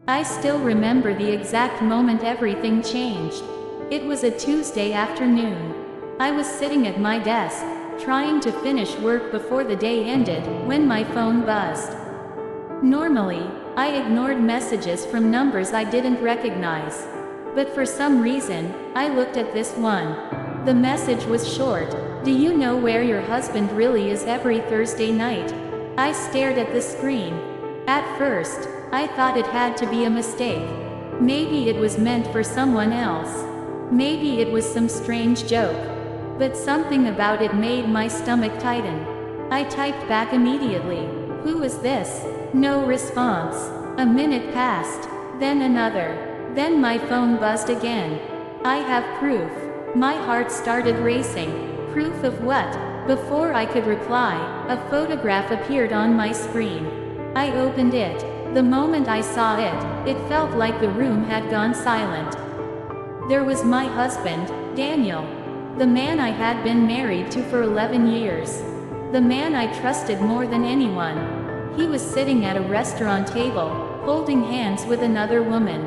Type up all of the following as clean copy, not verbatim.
I still remember the exact moment everything changed. It was a Tuesday afternoon. I was sitting at my desk, trying to finish work before the day ended, when my phone buzzed. Normally, I ignored messages from numbers I didn't recognize. But for some reason, I looked at this one. The message was short. "Do you know where your husband really is every Thursday night?" I stared at the screen. At first, I thought it had to be a mistake. Maybe it was meant for someone else. Maybe it was some strange joke. But something about it made my stomach tighten. I typed back immediately. "Who is this?" No response. A minute passed. Then another. Then my phone buzzed again. "I have proof." My heart started racing. Proof of what? Before I could reply, a photograph appeared on my screen. I opened it. The moment I saw it, it felt like the room had gone silent. There was my husband, Daniel. The man I had been married to for 11 years. The man I trusted more than anyone. He was sitting at a restaurant table, holding hands with another woman.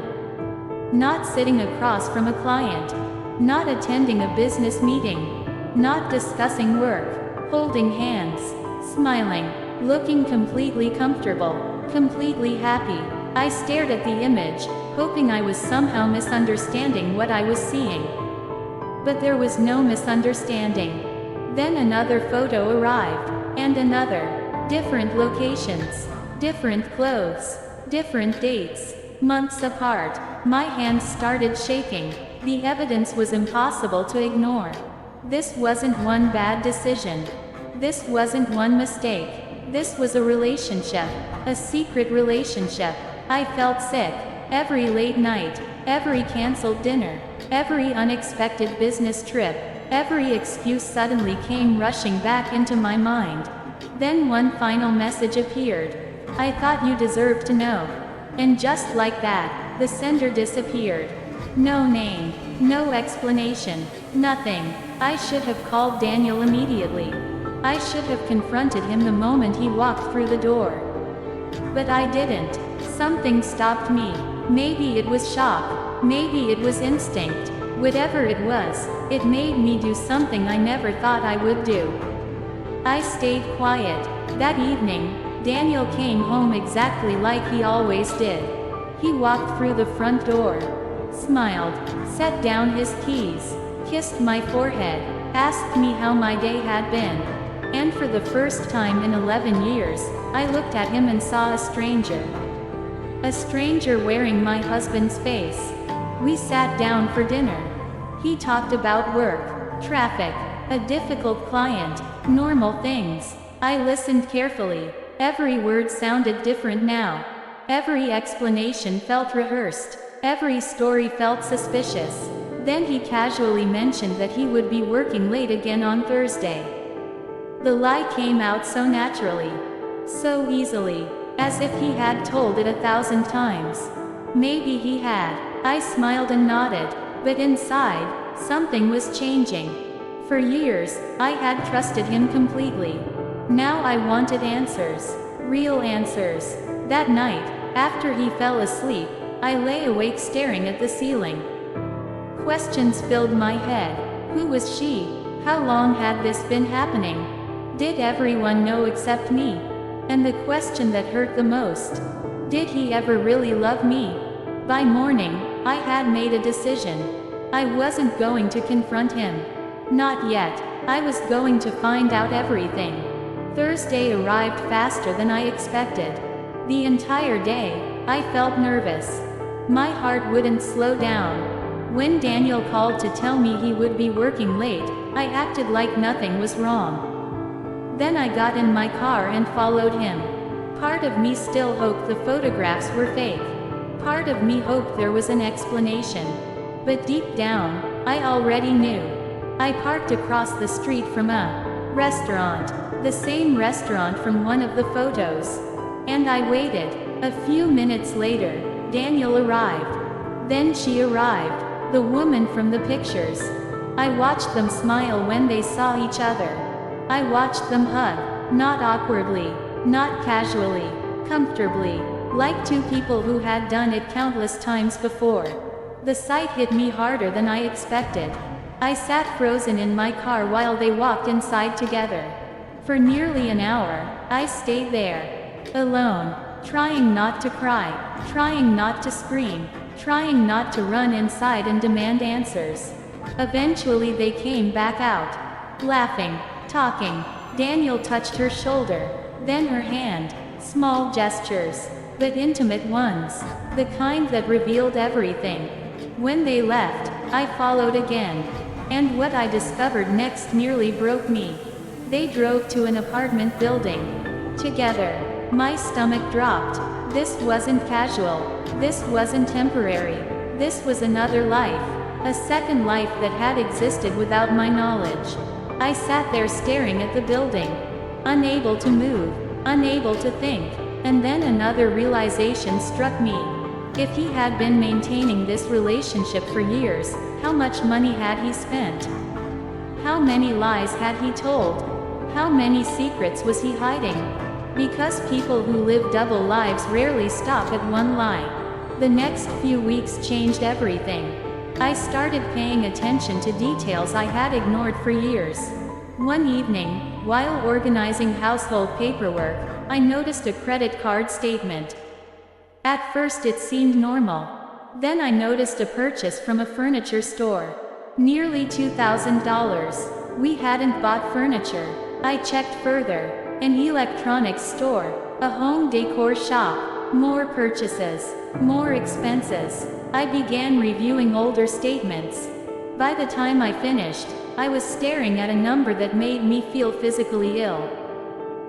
Not sitting across from a client. Not attending a business meeting. Not discussing work. Holding hands. Smiling. Looking completely comfortable. Completely happy. I stared at the image, hoping I was somehow misunderstanding what I was seeing. But there was no misunderstanding. Then another photo arrived. And another. Different locations. Different clothes. Different dates. Months apart. My hands started shaking. The evidence was impossible to ignore. This wasn't one bad decision. This wasn't one mistake. This was a relationship. A secret relationship. I felt sick. Every late night. Every canceled dinner. Every unexpected business trip. Every excuse suddenly came rushing back into my mind. Then one final message appeared. "I thought you deserved to know." And just like that, the sender disappeared. No name. No explanation. Nothing. I should have called Daniel immediately. I should have confronted him the moment he walked through the door. But I didn't. Something stopped me. Maybe it was shock. Maybe it was instinct. Whatever it was, it made me do something I never thought I would do. I stayed quiet. That evening, Daniel came home exactly like he always did. He walked through the front door, smiled, set down his keys, kissed my forehead, asked me how my day had been. And for the first time in 11 years, I looked at him and saw a stranger. A stranger wearing my husband's face. We sat down for dinner. He talked about work, traffic, a difficult client, normal things. I listened carefully. Every word sounded different now. Every explanation felt rehearsed. Every story felt suspicious. Then he casually mentioned that he would be working late again on Thursday. The lie came out so naturally. So easily. As if he had told it 1,000 times. Maybe he had. I smiled and nodded. But inside, something was changing. For years, I had trusted him completely. Now I wanted answers. Real answers. That night, after he fell asleep, I lay awake staring at the ceiling. Questions filled my head. Who was she? How long had this been happening? Did everyone know except me? And the question that hurt the most. Did he ever really love me? By morning, I had made a decision. I wasn't going to confront him. Not yet. I was going to find out everything. Thursday arrived faster than I expected. The entire day, I felt nervous. My heart wouldn't slow down. When Daniel called to tell me he would be working late, I acted like nothing was wrong. Then I got in my car and followed him. Part of me still hoped the photographs were fake. Part of me hoped there was an explanation. But deep down, I already knew. I parked across the street from a restaurant. The same restaurant from one of the photos. And I waited. A few minutes later, Daniel arrived. Then she arrived. The woman from the pictures. I watched them smile when they saw each other. I watched them hug. Not awkwardly. Not casually. Comfortably. like two people who had done it countless times before. The sight hit me harder than I expected. I sat frozen in my car while they walked inside together. For nearly an hour, I stayed there, alone, trying not to cry, trying not to scream, trying not to run inside and demand answers. Eventually they came back out, laughing, talking. Daniel touched her shoulder, then her hand, small gestures, but intimate ones, the kind that revealed everything. When they left, I followed again. And what I discovered next nearly broke me. They drove to an apartment building. Together. My stomach dropped. This wasn't casual. This wasn't temporary. This was another life. A second life that had existed without my knowledge. I sat there staring at the building. Unable to move. Unable to think. And then another realization struck me. If he had been maintaining this relationship for years, how much money had he spent? How many lies had he told? How many secrets was he hiding? Because people who live double lives rarely stop at one lie. The next few weeks changed everything. I started paying attention to details I had ignored for years. One evening, while organizing household paperwork, I noticed a credit card statement. At first it seemed normal. Then I noticed a purchase from a furniture store. Nearly $2,000. We hadn't bought furniture. I checked further. An electronics store. A home decor shop. More purchases. More expenses. I began reviewing older statements. By the time I finished, I was staring at a number that made me feel physically ill.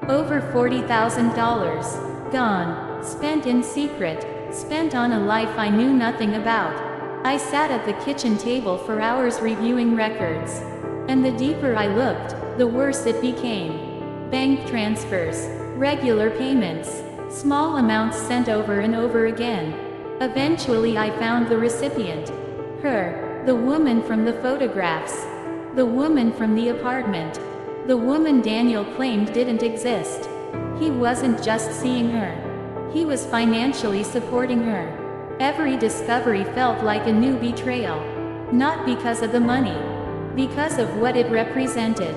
Over $40,000. Gone. Spent in secret. Spent on a life I knew nothing about. I sat at the kitchen table for hours reviewing records. And the deeper I looked, the worse it became. Bank transfers. Regular payments. Small amounts sent over and over again. Eventually I found the recipient. Her. The woman from the photographs. The woman from the apartment. The woman Daniel claimed didn't exist. He wasn't just seeing her. He was financially supporting her. Every discovery felt like a new betrayal. Not because of the money. Because of what it represented.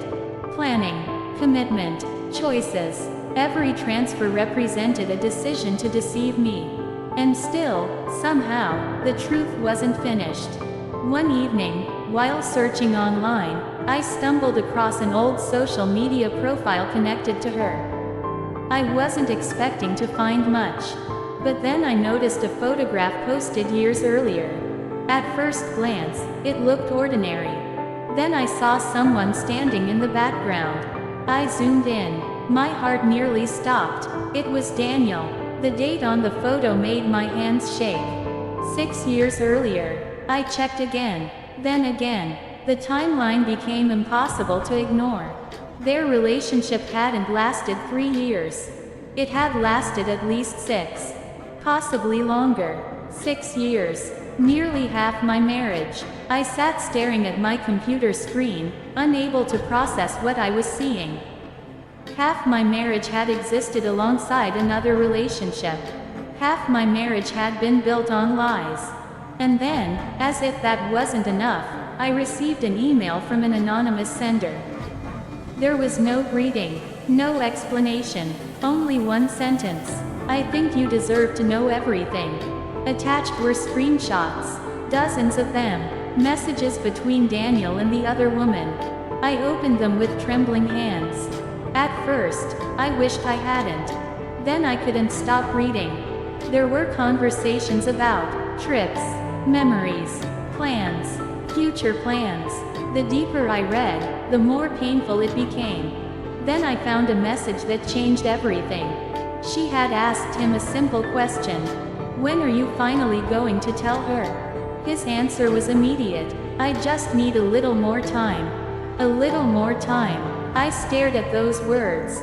Planning. Commitment. Choices. Every transfer represented a decision to deceive me. And still, somehow, the truth wasn't finished. One evening, while searching online, I stumbled across an old social media profile connected to her. I wasn't expecting to find much. But then I noticed a photograph posted years earlier. At first glance, it looked ordinary. Then I saw someone standing in the background. I zoomed in. My heart nearly stopped. It was Daniel. The date on the photo made my hands shake. 6 years earlier. I checked again. Then again. The timeline became impossible to ignore. Their relationship hadn't lasted 3 years. It had lasted at least 6. Possibly longer. 6 years. Nearly half my marriage. I sat staring at my computer screen, unable to process what I was seeing. Half my marriage had existed alongside another relationship. Half my marriage had been built on lies. And then, as if that wasn't enough, I received an email from an anonymous sender. There was no greeting, no explanation, only one sentence. I think you deserve to know everything. Attached were screenshots, dozens of them, messages between Daniel and the other woman. I opened them with trembling hands. At first, I wished I hadn't. Then I couldn't stop reading. There were conversations about trips, memories, plans, future plans. The deeper I read, the more painful it became. Then I found a message that changed everything. She had asked him a simple question. When are you finally going to tell her? His answer was immediate. I just need a little more time. A little more time. I stared at those words.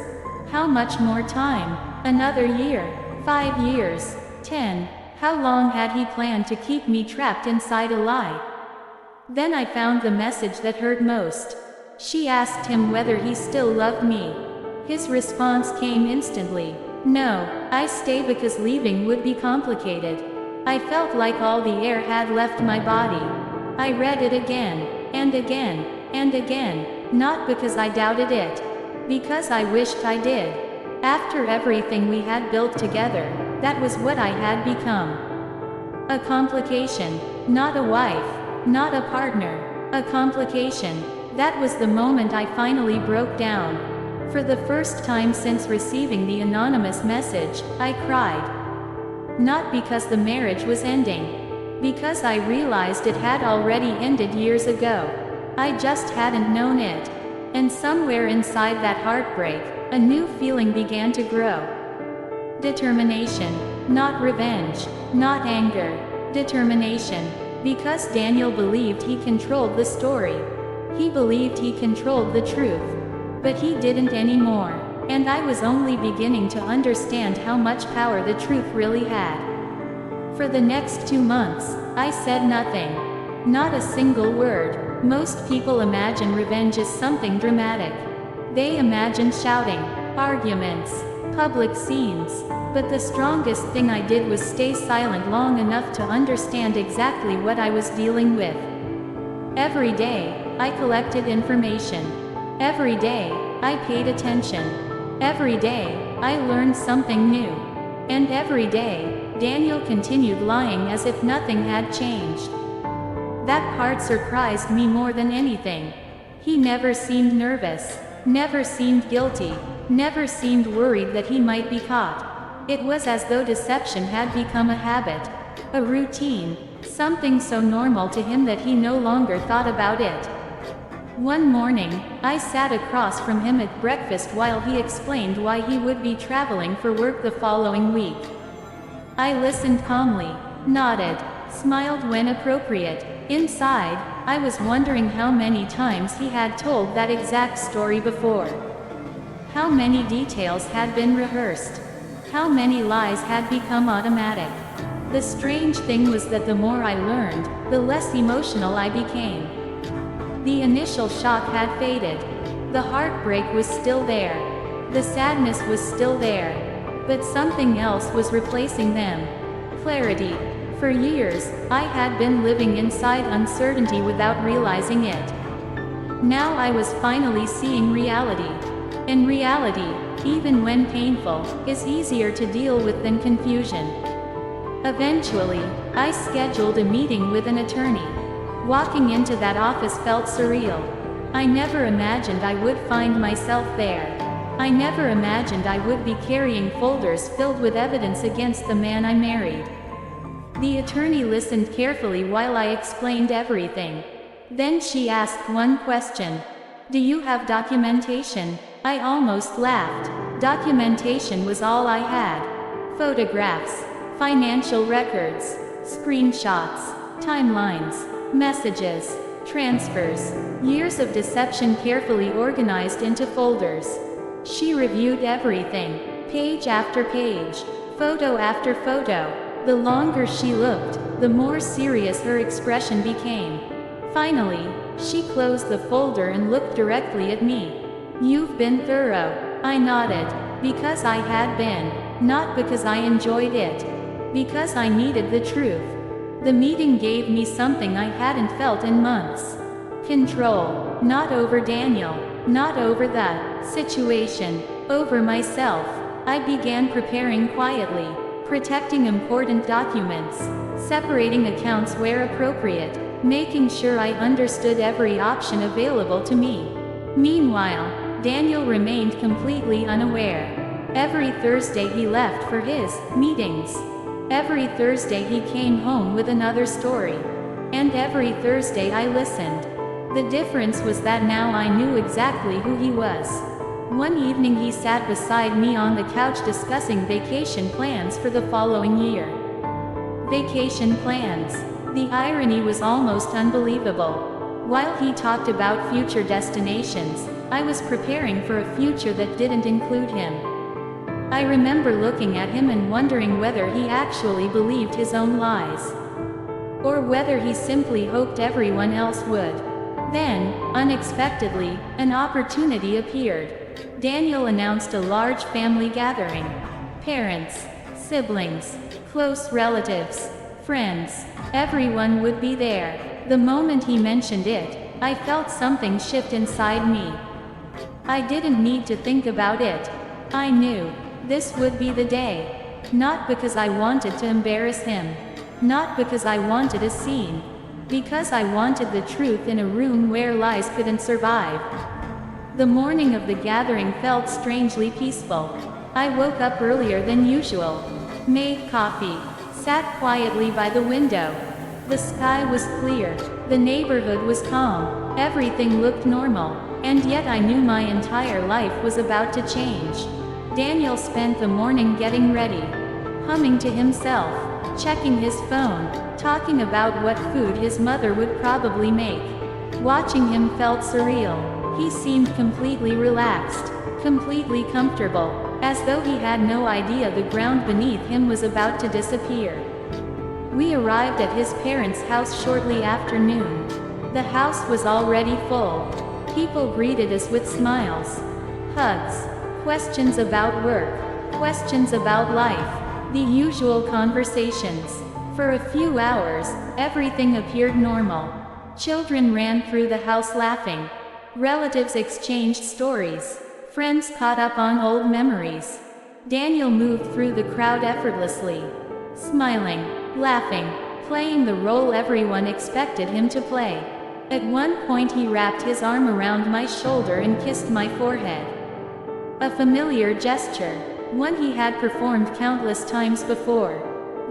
How much more time? Another year? 5 years? 10? How long had he planned to keep me trapped inside a lie? Then I found the message that hurt most. She asked him whether he still loved me. His response came instantly. No, I stay because leaving would be complicated. I felt like all the air had left my body. I read it again, and again, and again, not because I doubted it. Because I wished I did. After everything we had built together, that was what I had become. A complication, not a wife, not a partner, a complication. That was the moment I finally broke down. For the first time since receiving the anonymous message, I cried. Not because the marriage was ending. Because I realized it had already ended years ago. I just hadn't known it. And somewhere inside that heartbreak, a new feeling began to grow. Determination. Not revenge. Not anger. Determination. Because Daniel believed he controlled the story. He believed he controlled the truth. But he didn't anymore. And I was only beginning to understand how much power the truth really had. For the next 2 months, I said nothing. Not a single word. Most people imagine revenge as something dramatic. They imagine shouting, arguments, public scenes. But the strongest thing I did was stay silent long enough to understand exactly what I was dealing with. Every day, I collected information. Every day, I paid attention. Every day, I learned something new. And every day, Daniel continued lying as if nothing had changed. That part surprised me more than anything. He never seemed nervous, never seemed guilty, never seemed worried that he might be caught. It was as though deception had become a habit, a routine, something so normal to him that he no longer thought about it. One morning, I sat across from him at breakfast while he explained why he would be traveling for work the following week. I listened calmly, nodded, smiled when appropriate. Inside, I was wondering how many times he had told that exact story before. How many details had been rehearsed. How many lies had become automatic. The strange thing was that the more I learned, the less emotional I became. The initial shock had faded. The heartbreak was still there. The sadness was still there. But something else was replacing them. Clarity. For years, I had been living inside uncertainty without realizing it. Now I was finally seeing reality. And reality, even when painful, is easier to deal with than confusion. Eventually, I scheduled a meeting with an attorney. Walking into that office felt surreal. I never imagined I would find myself there. I never imagined I would be carrying folders filled with evidence against the man I married. The attorney listened carefully while I explained everything. Then she asked one question. "Do you have documentation?" I almost laughed. Documentation was all I had. Photographs, financial records, screenshots, timelines, messages, transfers, years of deception carefully organized into folders. She reviewed everything, page after page, photo after photo. The longer she looked, the more serious her expression became. Finally, she closed the folder and looked directly at me. "You've been thorough." I nodded. Because I had been. Not because I enjoyed it. Because I needed the truth. The meeting gave me something I hadn't felt in months. Control. Not over Daniel. Not over the situation. Over myself. I began preparing quietly. Protecting important documents. Separating accounts where appropriate. Making sure I understood every option available to me. Meanwhile, Daniel remained completely unaware. Every Thursday he left for his meetings. Every Thursday he came home with another story. And every Thursday I listened. The difference was that now I knew exactly who he was. One evening he sat beside me on the couch discussing vacation plans for the following year. Vacation plans. The irony was almost unbelievable. While he talked about future destinations, I was preparing for a future that didn't include him. I remember looking at him and wondering whether he actually believed his own lies. Or whether he simply hoped everyone else would. Then, unexpectedly, an opportunity appeared. Daniel announced a large family gathering. Parents, siblings, close relatives, friends, everyone would be there. The moment he mentioned it, I felt something shift inside me. I didn't need to think about it. I knew this would be the day. Not because I wanted to embarrass him. Not because I wanted a scene. Because I wanted the truth in a room where lies couldn't survive. The morning of the gathering felt strangely peaceful. I woke up earlier than usual. Made coffee. Sat quietly by the window. The sky was clear. The neighborhood was calm. Everything looked normal. And yet I knew my entire life was about to change. Daniel spent the morning getting ready. Humming to himself. Checking his phone. Talking about what food his mother would probably make. Watching him felt surreal. He seemed completely relaxed. Completely comfortable. As though he had no idea the ground beneath him was about to disappear. We arrived at his parents' house shortly after noon. The house was already full. People greeted us with smiles, hugs, questions about work, questions about life, the usual conversations. For a few hours, everything appeared normal. Children ran through the house laughing. Relatives exchanged stories. Friends caught up on old memories. Daniel moved through the crowd effortlessly, smiling, laughing, playing the role everyone expected him to play. At one point he wrapped his arm around my shoulder and kissed my forehead. A familiar gesture, one he had performed countless times before.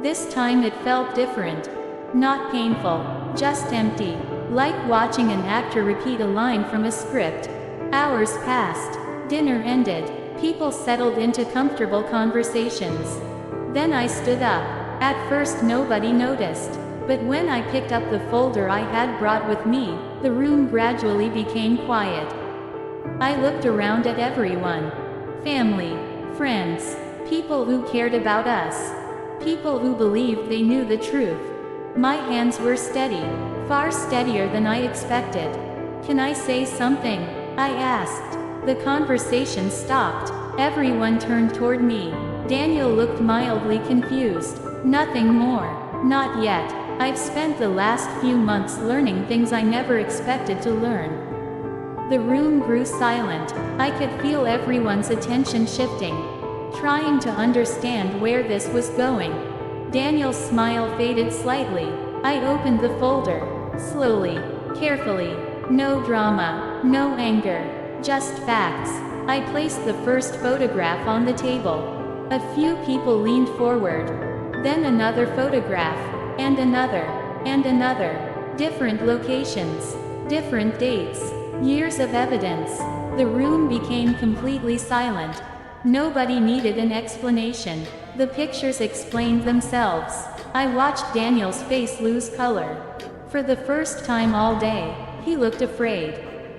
This time it felt different. Not painful, just empty, like watching an actor repeat a line from a script. Hours passed. Dinner ended. People settled into comfortable conversations. Then I stood up. At first nobody noticed. But when I picked up the folder I had brought with me, the room gradually became quiet. I looked around at everyone. Family, friends, people who cared about us. People who believed they knew the truth. My hands were steady, far steadier than I expected. "Can I say something?" I asked. The conversation stopped. Everyone turned toward me. Daniel looked mildly confused. "Nothing more." "Not yet. I've spent the last few months learning things I never expected to learn." The room grew silent. I could feel everyone's attention shifting, trying to understand where this was going. Daniel's smile faded slightly. I opened the folder. Slowly, carefully. No drama, no anger. Just facts. I placed the first photograph on the table. A few people leaned forward. Then another photograph. And another. And another. Different locations. Different dates. Years of evidence. The room became completely silent. Nobody needed an explanation. The pictures explained themselves. I watched Daniel's face lose color. For the first time all day, he looked afraid.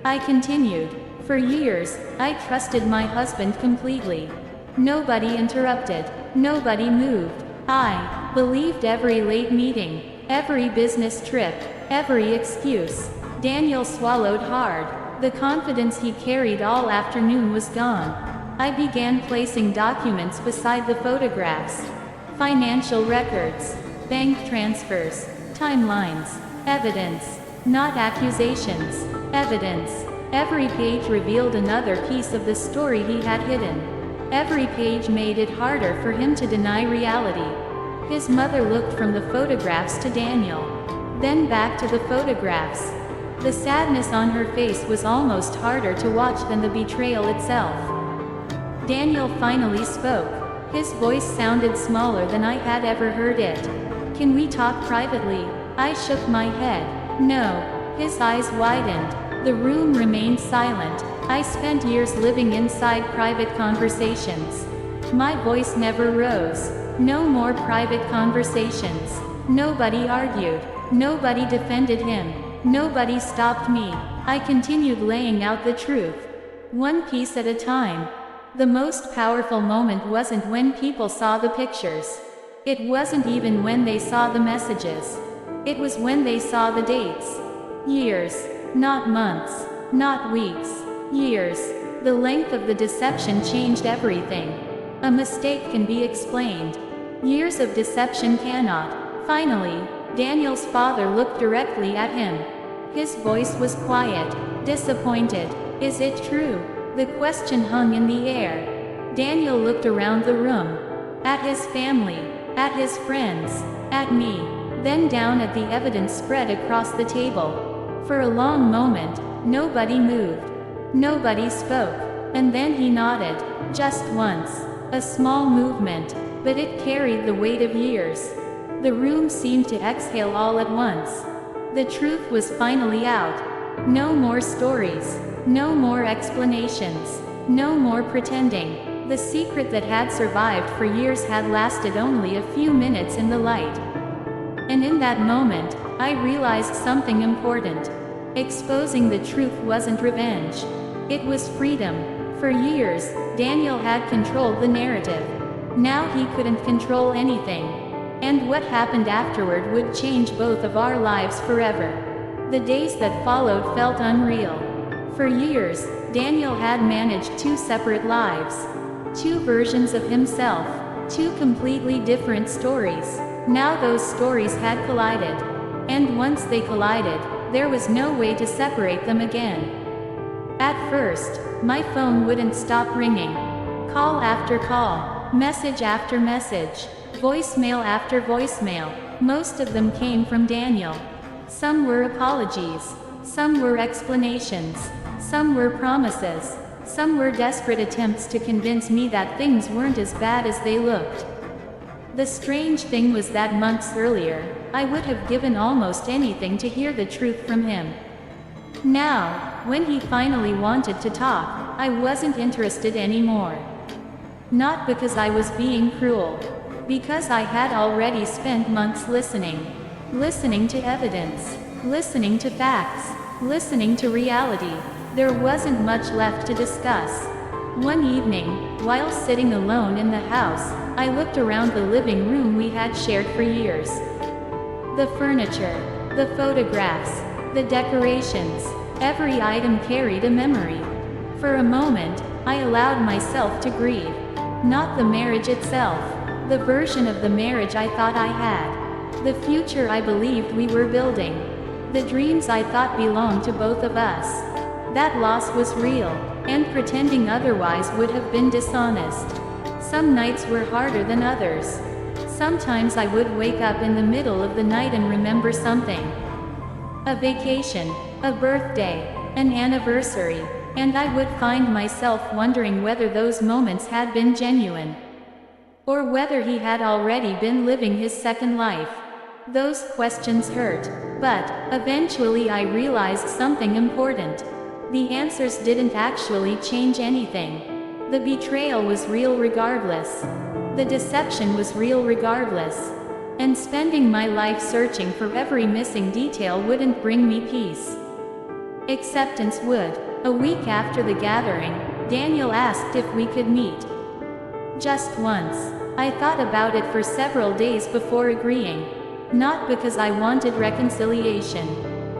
I continued. For years, I trusted my husband completely. Nobody interrupted. Nobody moved. I believed every late meeting, every business trip, every excuse. Daniel swallowed hard. The confidence he carried all afternoon was gone. I began placing documents beside the photographs. Financial records, bank transfers, timelines, evidence, not accusations, evidence. Every page revealed another piece of the story he had hidden. Every page made it harder for him to deny reality. His mother looked from the photographs to Daniel, then back to the photographs. The sadness on her face was almost harder to watch than the betrayal itself. Daniel finally spoke. His voice sounded smaller than I had ever heard it. "Can we talk privately?" I shook my head. "No." His eyes widened. The room remained silent. I spent years living inside private conversations. My voice never rose. No more private conversations. Nobody argued. Nobody defended him. Nobody stopped me. I continued laying out the truth, one piece at a time. The most powerful moment wasn't when people saw the pictures. It wasn't even when they saw the messages. It was when they saw the dates. Years. Not months. Not weeks. Years. The length of the deception changed everything. A mistake can be explained. Years of deception cannot. Finally, Daniel's father looked directly at him. His voice was quiet, disappointed. "Is it true?" The question hung in the air. Daniel looked around the room. At his family, at his friends, at me, then down at the evidence spread across the table. For a long moment, nobody moved. Nobody spoke. And then he nodded, just once. A small movement, but it carried the weight of years. The room seemed to exhale all at once. The truth was finally out. No more stories. No more explanations. No more pretending. The secret that had survived for years had lasted only a few minutes in the light. And in that moment, I realized something important. Exposing the truth wasn't revenge. It was freedom. For years, Daniel had controlled the narrative. Now he couldn't control anything. And what happened afterward would change both of our lives forever. The days that followed felt unreal. For years, Daniel had managed two separate lives. Two versions of himself. Two completely different stories. Now those stories had collided. And once they collided, there was no way to separate them again. At first, my phone wouldn't stop ringing. Call after call, message after message, voicemail after voicemail. Most of them came from Daniel. Some were apologies. Some were explanations. Some were promises. Some were desperate attempts to convince me that things weren't as bad as they looked. The strange thing was that months earlier, I would have given almost anything to hear the truth from him. Now, when he finally wanted to talk, I wasn't interested anymore. Not because I was being cruel. Because I had already spent months listening. Listening to evidence. Listening to facts. Listening to reality. There wasn't much left to discuss. One evening, while sitting alone in the house, I looked around the living room we had shared for years. The furniture, the photographs, the decorations, every item carried a memory. For a moment, I allowed myself to grieve. Not the marriage itself, the version of the marriage I thought I had, the future I believed we were building, the dreams I thought belonged to both of us. That loss was real, and pretending otherwise would have been dishonest. Some nights were harder than others. Sometimes I would wake up in the middle of the night and remember something. A vacation, a birthday, an anniversary, and I would find myself wondering whether those moments had been genuine. Or whether he had already been living his second life. Those questions hurt, but eventually I realized something important. The answers didn't actually change anything. The betrayal was real regardless. The deception was real regardless. And spending my life searching for every missing detail wouldn't bring me peace. Acceptance would. A week after the gathering, Daniel asked if we could meet. Just once. I thought about it for several days before agreeing. Not because I wanted reconciliation.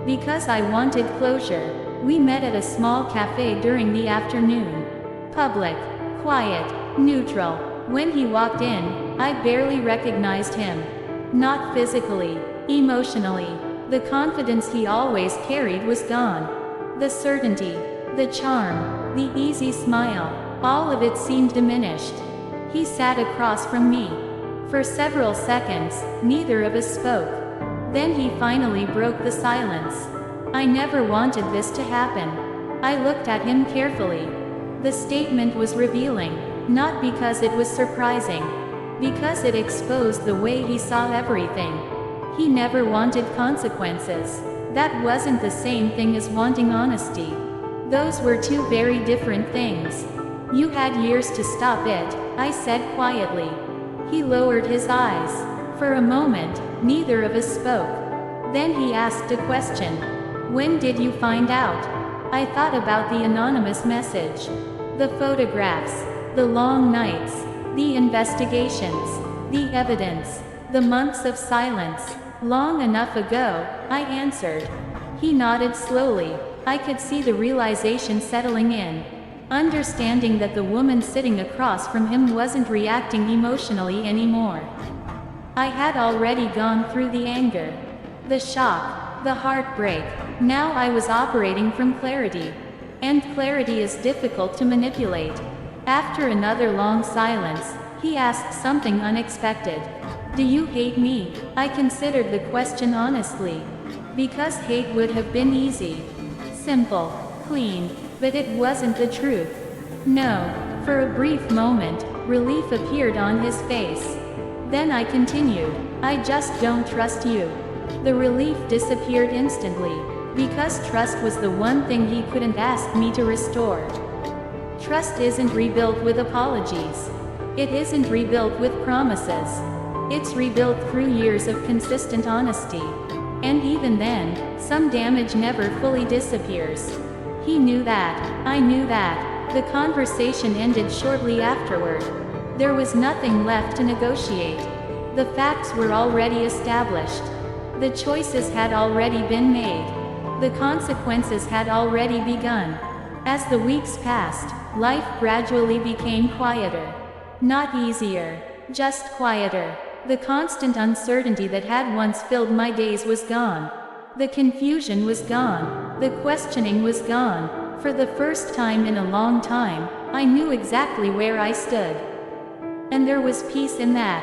Because I wanted closure. We met at a small cafe during the afternoon. Public, quiet, neutral. When he walked in, I barely recognized him. Not physically, emotionally. The confidence he always carried was gone. The certainty, the charm, the easy smile, all of it seemed diminished. He sat across from me. For several seconds, neither of us spoke. Then he finally broke the silence. I never wanted this to happen. I looked at him carefully. The statement was revealing, not because it was surprising, because it exposed the way he saw everything. He never wanted consequences. That wasn't the same thing as wanting honesty. Those were two very different things. You had years to stop it, I said quietly. He lowered his eyes. For a moment, neither of us spoke. Then he asked a question. When did you find out? I thought about the anonymous message. The photographs. The long nights. The investigations. The evidence. The months of silence. Long enough ago, I answered. He nodded slowly. I could see the realization settling in. understanding that the woman sitting across from him wasn't reacting emotionally anymore. I had already gone through the anger, the shock, the heartbreak. Now I was operating from clarity. And clarity is difficult to manipulate. After another long silence, he asked something unexpected. "Do you hate me?" I considered the question honestly. Because hate would have been easy. Simple, clean, but it wasn't the truth. No. For a brief moment, relief appeared on his face. Then I continued, "I just don't trust you." The relief disappeared instantly, because trust was the one thing he couldn't ask me to restore. Trust isn't rebuilt with apologies. It isn't rebuilt with promises. It's rebuilt through years of consistent honesty. And even then, some damage never fully disappears. He knew that. I knew that. The conversation ended shortly afterward. There was nothing left to negotiate. The facts were already established. The choices had already been made. The consequences had already begun. As the weeks passed, life gradually became quieter. Not easier, just quieter. The constant uncertainty that had once filled my days was gone. The confusion was gone. The questioning was gone. For the first time in a long time, I knew exactly where I stood. And there was peace in that.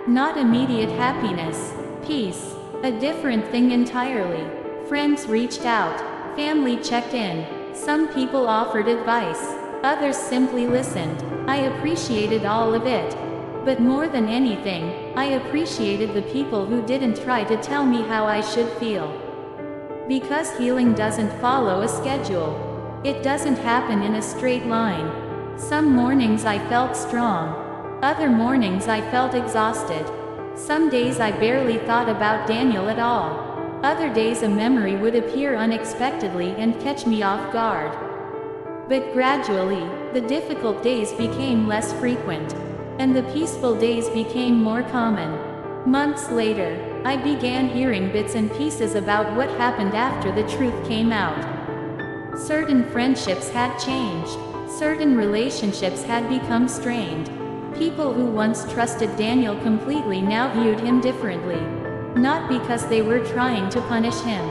Not immediate happiness. Peace. A different thing entirely. Friends reached out. Family checked in. Some people offered advice. Others simply listened. I appreciated all of it. But more than anything, I appreciated the people who didn't try to tell me how I should feel. Because healing doesn't follow a schedule. It doesn't happen in a straight line. Some mornings I felt strong. Other mornings I felt exhausted. Some days I barely thought about Daniel at all. Other days a memory would appear unexpectedly and catch me off guard. But gradually, the difficult days became less frequent. And the peaceful days became more common. Months later, I began hearing bits and pieces about what happened after the truth came out. Certain friendships had changed. Certain relationships had become strained. People who once trusted Daniel completely now viewed him differently. Not because they were trying to punish him.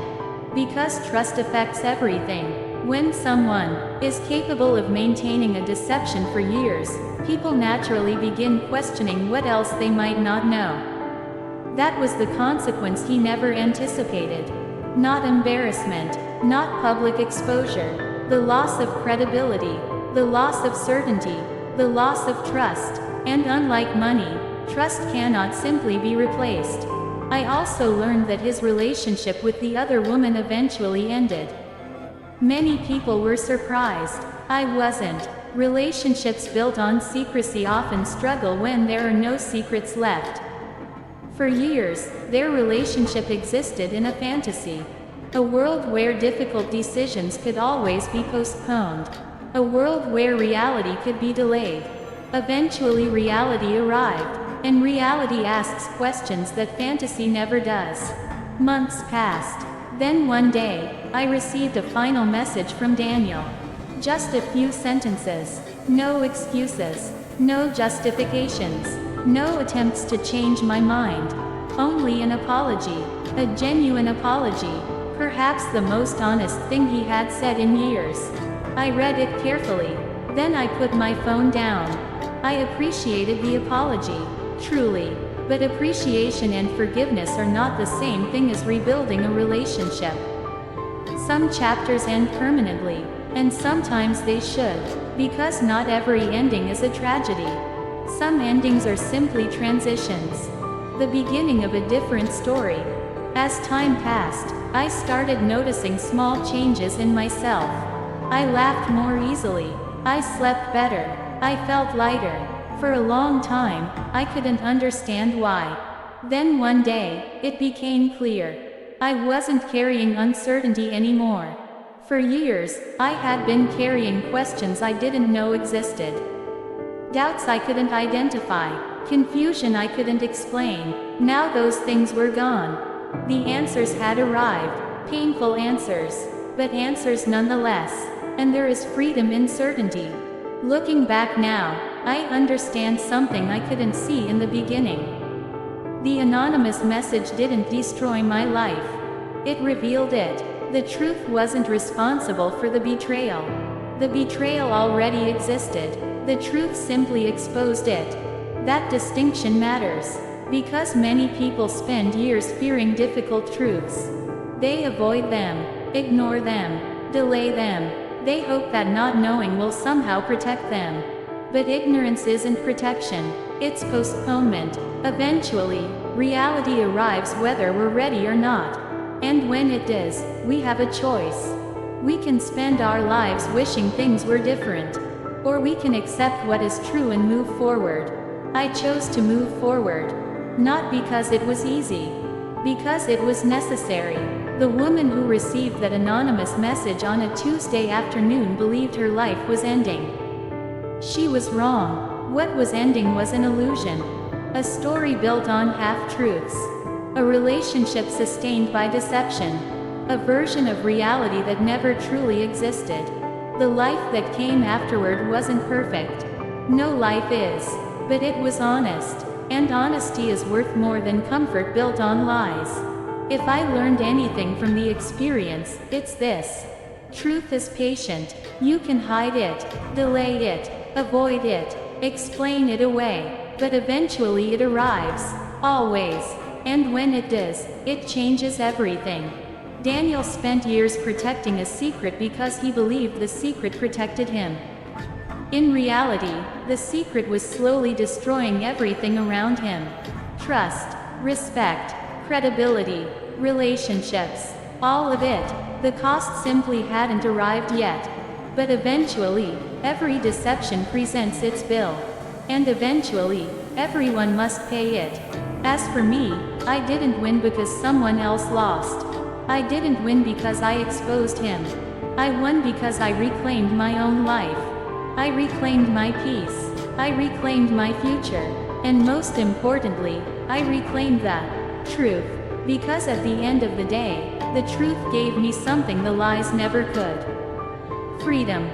Because trust affects everything. When someone is capable of maintaining a deception for years, people naturally begin questioning what else they might not know. That was the consequence he never anticipated. Not embarrassment, not public exposure, the loss of credibility, the loss of certainty, the loss of trust. And unlike money, trust cannot simply be replaced. I also learned that his relationship with the other woman eventually ended. Many people were surprised. I wasn't. Relationships built on secrecy often struggle when there are no secrets left. For years, their relationship existed in a fantasy. A world where difficult decisions could always be postponed. A world where reality could be delayed. Eventually reality arrived, and reality asks questions that fantasy never does. Months passed. Then one day, I received a final message from Daniel. Just a few sentences. No excuses. No justifications. No attempts to change my mind. Only an apology. A genuine apology. Perhaps the most honest thing he had said in years. I read it carefully. Then I put my phone down. I appreciated the apology. Truly. But appreciation and forgiveness are not the same thing as rebuilding a relationship. Some chapters end permanently, and sometimes they should, because not every ending is a tragedy. Some endings are simply transitions, the beginning of a different story. As time passed, I started noticing small changes in myself. I laughed more easily. I slept better. I felt lighter. For a long time, I couldn't understand why. Then one day, it became clear. I wasn't carrying uncertainty anymore. For years, I had been carrying questions I didn't know existed. Doubts I couldn't identify. Confusion I couldn't explain. Now those things were gone. The answers had arrived. Painful answers. But answers nonetheless. And there is freedom in certainty. Looking back now, I understand something I couldn't see in the beginning. The anonymous message didn't destroy my life. It revealed it. The truth wasn't responsible for the betrayal. The betrayal already existed. The truth simply exposed it. That distinction matters. Because many people spend years fearing difficult truths. They avoid them, ignore them, delay them. They hope that not knowing will somehow protect them. But ignorance isn't protection, it's postponement. Eventually, reality arrives whether we're ready or not. And when it does, we have a choice. We can spend our lives wishing things were different. Or we can accept what is true and move forward. I chose to move forward. Not because it was easy. Because it was necessary. The woman who received that anonymous message on a Tuesday afternoon believed her life was ending. She was wrong. What was ending was an illusion. A story built on half-truths. A relationship sustained by deception. A version of reality that never truly existed. The life that came afterward wasn't perfect. No life is. But it was honest. And honesty is worth more than comfort built on lies. If I learned anything from the experience, it's this. Truth is patient. You can hide it, delay it, avoid it, explain it away, but eventually it arrives. Always. And when it does, it changes everything. Daniel spent years protecting a secret because he believed the secret protected him. In reality, the secret was slowly destroying everything around him. Trust, respect, credibility, relationships, all of it. The cost simply hadn't arrived yet. But eventually, every deception presents its bill. And eventually, everyone must pay it. As for me, I didn't win because someone else lost. I didn't win because I exposed him. I won because I reclaimed my own life. I reclaimed my peace. I reclaimed my future. And most importantly, I reclaimed that truth. Because at the end of the day, the truth gave me something the lies never could. Freedom.